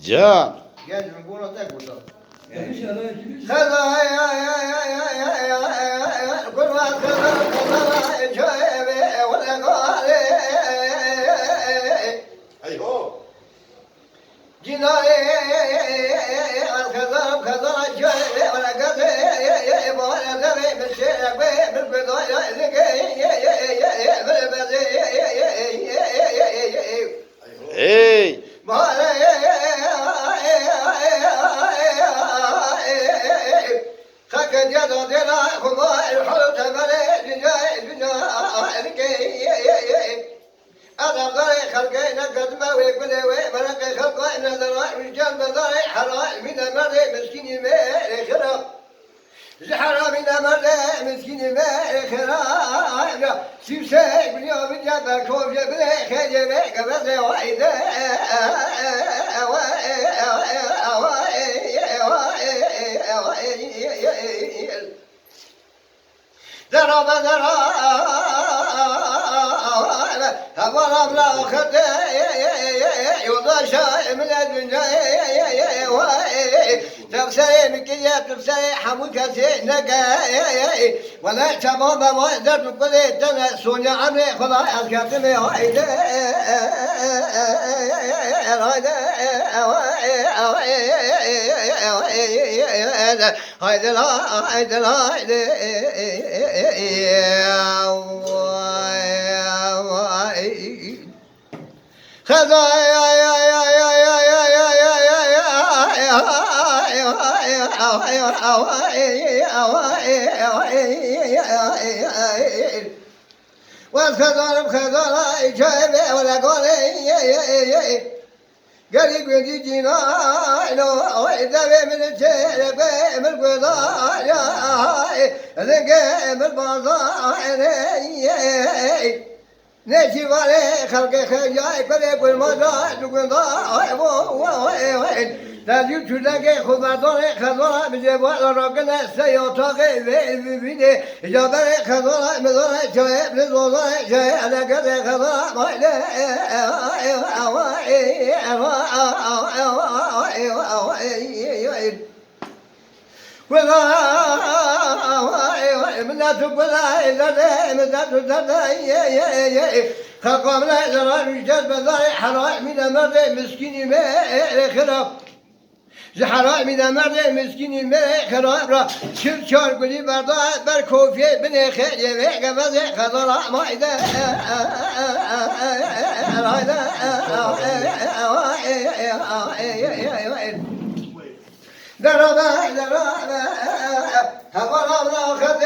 Can. Gel bunu tek burada. Eyho. Hey. أنا خلقي نقد ما ويقول وملك خلقي نظر رجال بضاي حرام من مرة مسكين ما خراب زحرا من مرة مسكين ما خراب سيسي بنيو بجاب كوب جبل خجب قبل وايد ضرب هبرم لا خد يوضع شاي من الدنيا تبصري مكية تبصري حمود كسي نقا ولا تمام ما درب كل تنا سونيا عمري خلاص أسكتني هايدا هايدا والخضار بخضار جايبه ولا قولي قريب يجينا وإذا من الجيب من القضاء ذنقي من البازار نجي عليه خلقي خجاي قريب المزار تقول لازم تلاقي خبردار خضار بجوار راكنا سيطاقي بيدي جابر خضار مزار جاي بزوار جاي على قدر خضار ما من تقول خلقهم لا زرار رجال بضايع حرام من مرة مسكين ما خراب زحراء من مرة مسكين ما خراب را شر شار قولي برداء بر كوفية بني خير قبض خضراء ما إذا دربا هبرا خذ